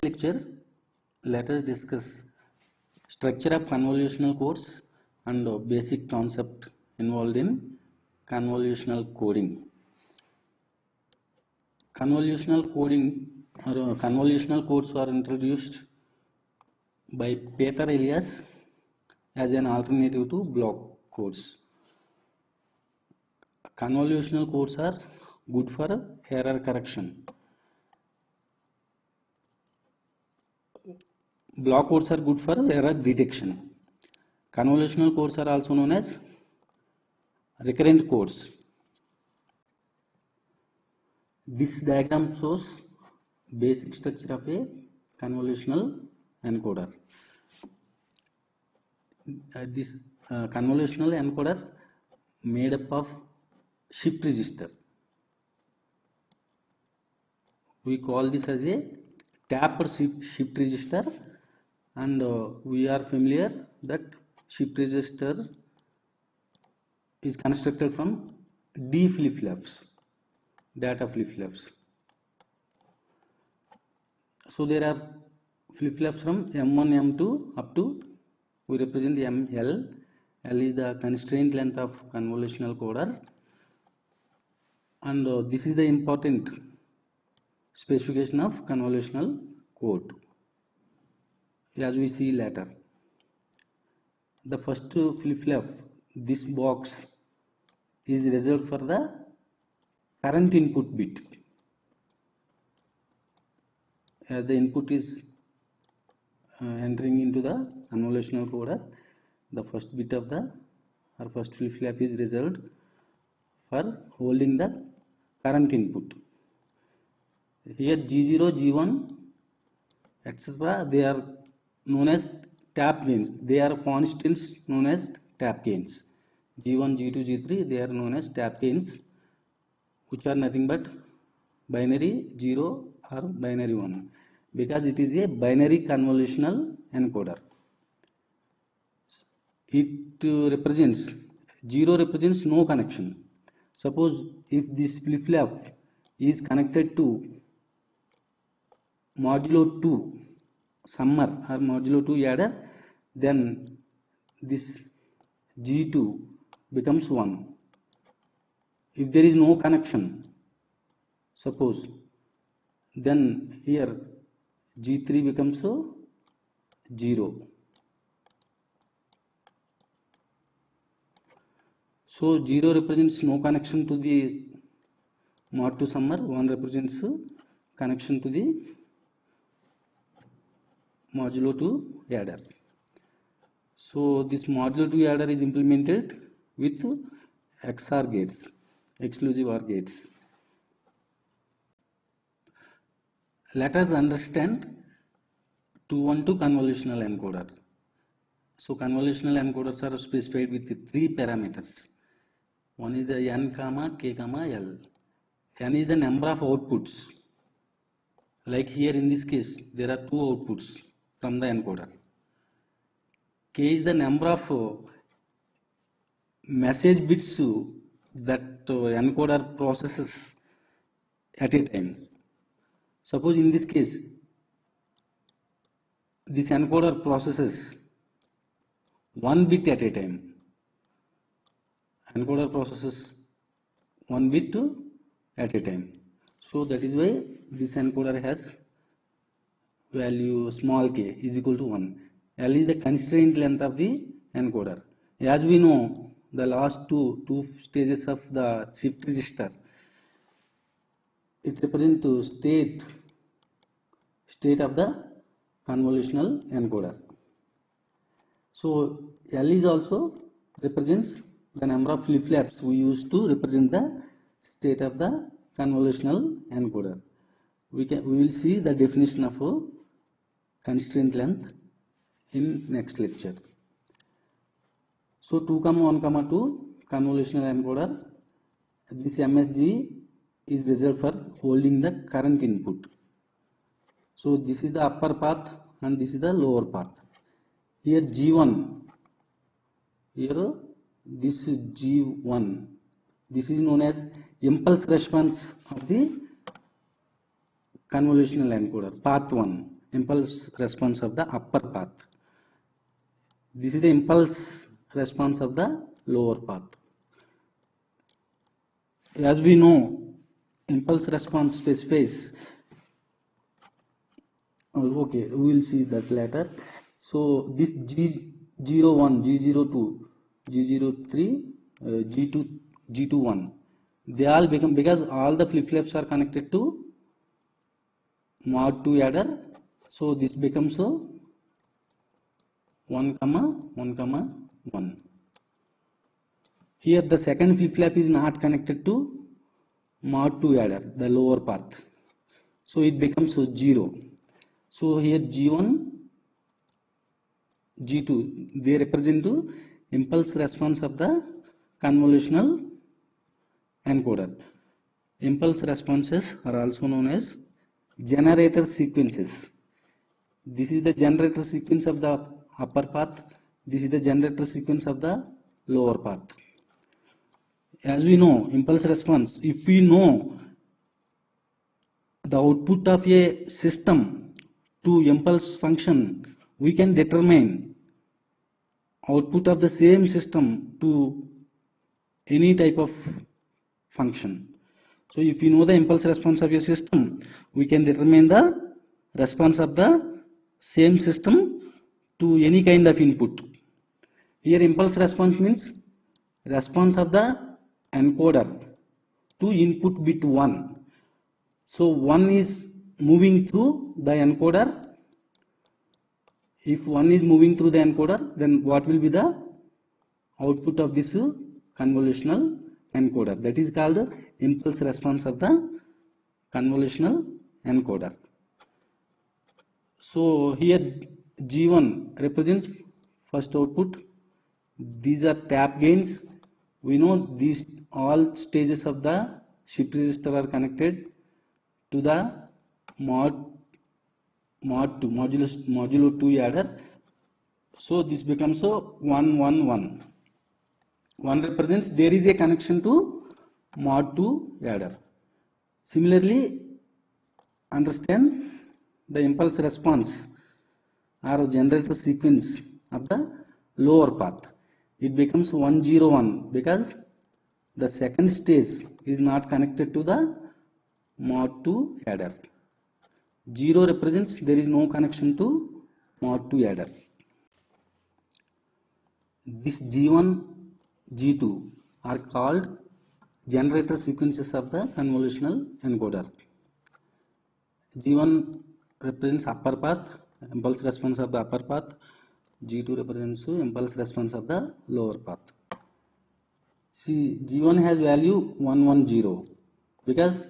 Lecture, let us discuss structure of convolutional codes and basic concept involved in convolutional coding. Convolutional coding or convolutional codes were introduced by Peter Elias as an alternative to block codes. Convolutional codes are good for error correction. Block codes are good for error detection. Convolutional codes are also known as recurrent codes. This diagram shows basic structure of a convolutional encoder. This convolutional encoder made up of shift register. We call this as a tapped shift register, and we are familiar that shift register is constructed from D flip-flops, data flip-flops. So there are flip-flops from M1, M2 up to, we represent ML. L is the constraint length of convolutional coder, and this is the important specification of convolutional code, as we see later. The first flip-flop, this box, is reserved for the current input bit. As the input is entering into the convolutional coder, the first bit of the first flip-flop is reserved for holding the current input. Here G0, G1, etc., they are known as tap gains. They are constants known as tap gains. G1, G2, G3, they are known as tap gains, which are nothing but binary 0 or binary 1, because it is a binary convolutional encoder. It represents, 0 represents no connection. Suppose if this flip-flop is connected to modulo 2 summer or modulo 2 adder, then this G2 becomes 1. If there is no connection, suppose, then here G3 becomes 0. So 0 represents no connection to the mod to summer, 1 represents connection to the modulo 2 adder. So this modulo 2 adder is implemented with XOR gates, exclusive OR gates. Let us understand 212 convolutional encoder. So convolutional encoders are specified with 3 parameters. One is the n, k, l. N is the number of outputs. Like here in this case, there are 2 outputs from the encoder. K is the number of message bits that encoder processes at a time. Suppose in this case, this encoder processes 1 bit at a time. Encoder processes 1 bit at a time. So that is why this encoder has value small k is equal to 1. L is the constraint length of the encoder. As we know, the last two stages of the shift register, it represents the state of the convolutional encoder. So L is also represents the number of flip-flops we use to represent the state of the convolutional encoder. We will see the definition of constraint length in next lecture. So 2, 1, 2 convolutional encoder, this MSG is reserved for holding the current input. So this is the upper path and this is the lower path. Here G1, here this is G1, this is known as impulse response of the convolutional encoder, path 1. impulse response of the upper path. This is the impulse response of the lower path. As we know, impulse response specifies, okay, we will see that later. So this G01, G02, G03, G2, G21, they all become, because all the flip-flops are connected to mod 2 adder, so this becomes 1, 1. Here the second flip-flop is not connected to mod 2 adder, the lower path, so it becomes 0. So here G1, G2, they represent the impulse response of the convolutional encoder. Impulse responses are also known as generator sequences. This is the generator sequence of the upper path. This is the generator sequence of the lower path. As we know, impulse response, if we know the output of a system to impulse function, we can determine output of the same system to any type of function. So if you know the impulse response of your system, we can determine the response of the same system to any kind of input. Here impulse response means response of the encoder to input bit 1. So 1 is moving through the encoder. If 1 is moving through the encoder, then what will be the output of this convolutional encoder? That is called impulse response of the convolutional encoder. So here G1 represents first output. These are tap gains. We know these all stages of the shift register are connected to the mod 2 modulo 2 adder. So this becomes 1, 1, 1. 1 represents there is a connection to mod 2 adder. Similarly, understand the impulse response or generator sequence of the lower path. It becomes 1, 0, 1 because the second stage is not connected to the mod 2 adder. 0 represents there is no connection to mod 2 adder. This G1, G2 are called generator sequences of the convolutional encoder. G1 represents upper path, impulse response of the upper path. G2 represents impulse response of the lower path. See, G1 has value 1, 1, 0 because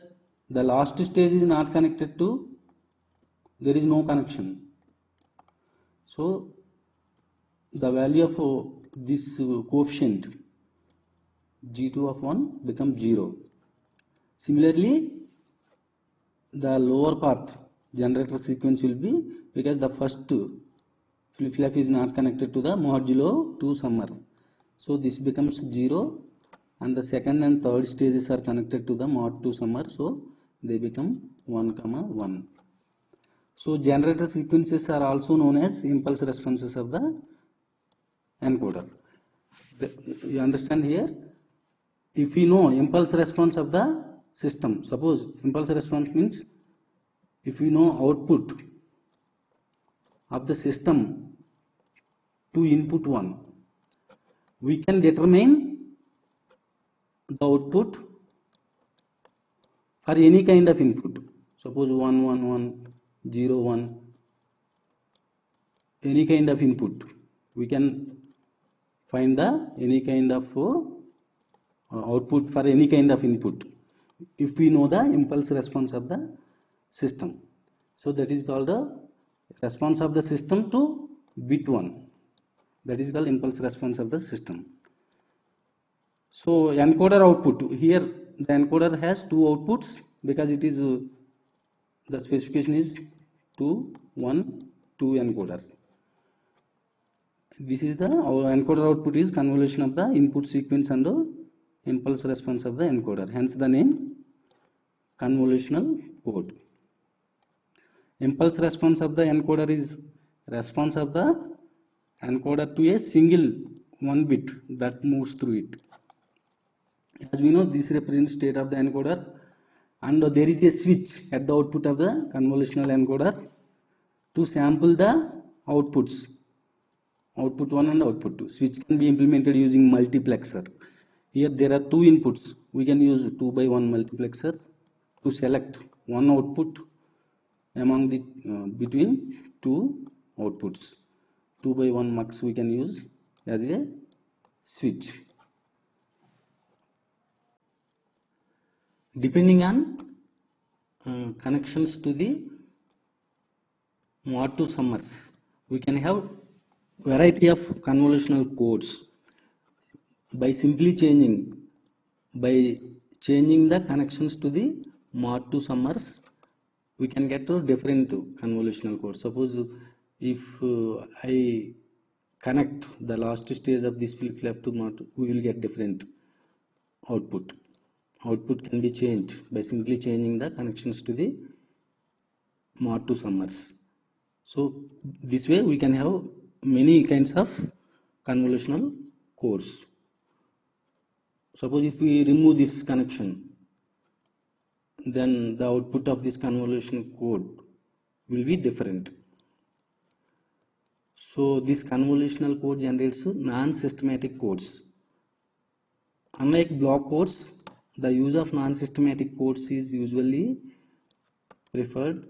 the last stage is not connected to, there is no connection. So the value of this coefficient G2 of 1 becomes 0. Similarly, the lower path generator sequence will be, because the first flip-flop is not connected to the modulo 2 summer. So this becomes 0 and the second and third stages are connected to the mod 2 summer. So they become 1, 1. So generator sequences are also known as impulse responses of the encoder. You understand here? If we know impulse response of the system, suppose impulse response means if we know output of the system to input 1, we can determine the output for any kind of input. Suppose 1, 1, 1, 0, 1, any kind of input. We can find the any kind of output for any kind of input if we know the impulse response of the system. So that is called the response of the system to bit 1. That is called impulse response of the system. So encoder output, here the encoder has two outputs because it is the specification is 2, 1, 2 encoder. This is the encoder output is convolution of the input sequence and the impulse response of the encoder. Hence the name convolutional code. Impulse response of the encoder is response of the encoder to a single one bit that moves through it. As we know, this represents state of the encoder, and there is a switch at the output of the convolutional encoder to sample the outputs, output 1 and output 2. Switch can be implemented using multiplexer. Here there are two inputs. We can use 2x1 multiplexer to select one output among the between two outputs. 2x1 mux we can use as a switch. Depending on connections to the mod to summers, we can have variety of convolutional codes by simply changing the connections to the mod to summers. We can get to different convolutional codes. Suppose if I connect the last stage of this flip-flap to mod, we will get different output. Output can be changed by simply changing the connections to the mod to summers. So this way we can have many kinds of convolutional codes. Suppose if we remove this connection, then the output of this convolutional code will be different. So this convolutional code generates non-systematic codes. Unlike block codes, the use of non-systematic codes is usually preferred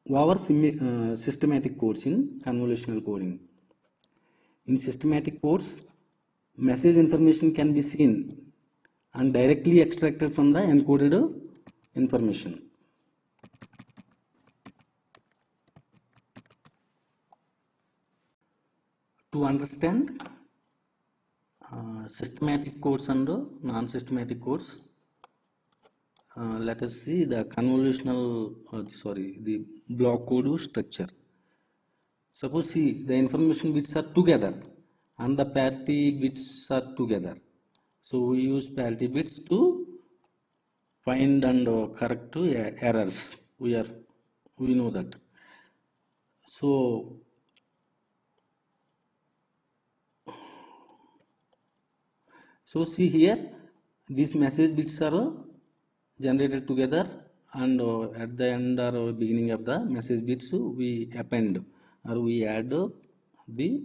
over systematic codes in convolutional coding. In systematic codes, message information can be seen and directly extracted from the encoded information. To understand systematic codes and non-systematic codes, let us see the the block code structure. Suppose see the information bits are together and the parity bits are together. So we use parity bits to find and correct errors. We know that. So see here, these message bits are generated together, and at the end or beginning of the message bits we append or we add the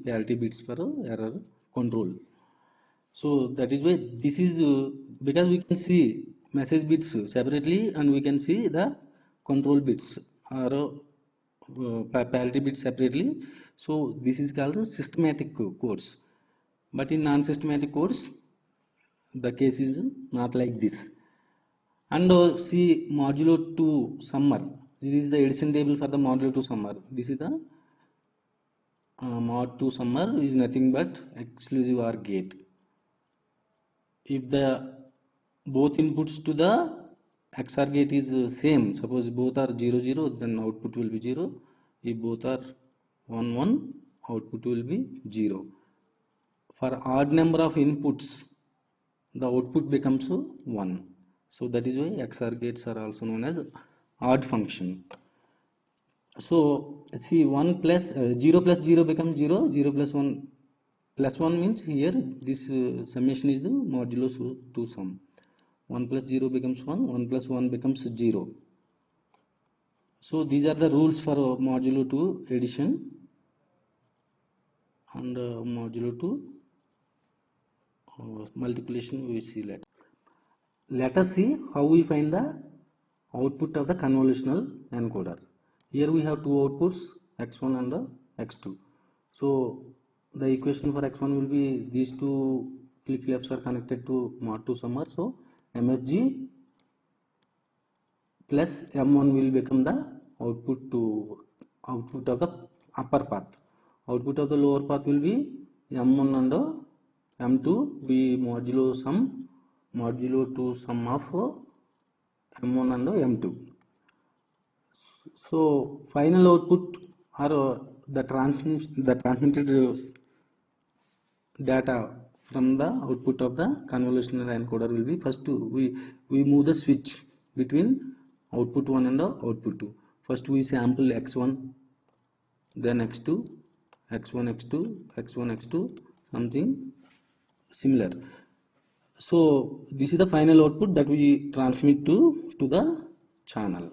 parity bits for error control. So that is why this is because we can see message bits separately and we can see the control bits or parity bits separately. So this is called systematic codes. But in non-systematic codes, the case is not like this. And see modulo 2 summer. This is the addition table for the modulo 2 summer. This is the mod 2 summer is nothing but exclusive OR gate. If the both inputs to the XOR gate is same, suppose both are 0 0, then output will be 0. If both are 1 1, output will be 0. For odd number of inputs, the output becomes 1. So that is why XOR gates are also known as odd function. So see 1 plus 0 plus 0 becomes 0, 0 plus 1 plus 1 means here this summation is the modulo 2 sum. 1 plus 0 becomes 1, 1 plus 1 becomes 0. So these are the rules for modulo 2 addition and modulo 2 multiplication we will see later. Let us see how we find the output of the convolutional encoder. Here we have two outputs, x1 and x2. So the equation for x1 will be these two flip-flops are connected to mod 2 summer. So MSG plus M1 will become the output of the upper path. Output of the lower path will be M1 and M2 be modulo 2 sum of M1 and M2. So final output or the transmitted data from the output of the convolutional encoder will be, first we move the switch between output 1 and output 2. First we sample x1, then x2, x1, x2, x1, x2, something similar. So this is the final output that we transmit to the channel.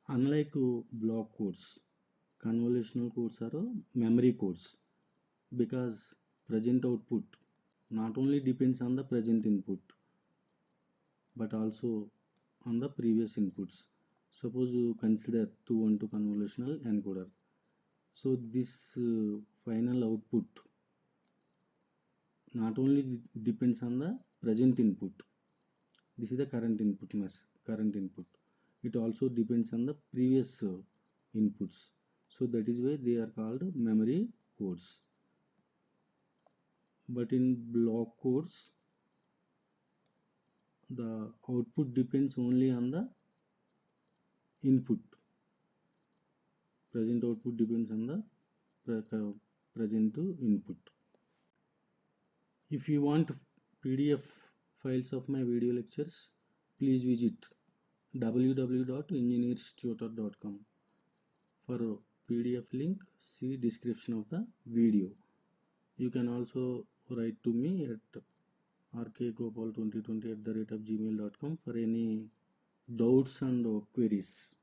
Unlike block codes, convolutional codes are memory codes, because present output not only depends on the present input but also on the previous inputs. Suppose you consider 212 convolutional encoder. So this final output not only depends on the present input. This is the current input, current input. It also depends on the previous inputs. So that is why they are called memory codes. But in block codes, the output depends only on the input. Present output depends on the present input. If you want PDF files of my video lectures, please visit www.engineerstutor.com. For PDF link, see description of the video. You can also write to me at rkgopal2020@gmail.com for any doubts and queries.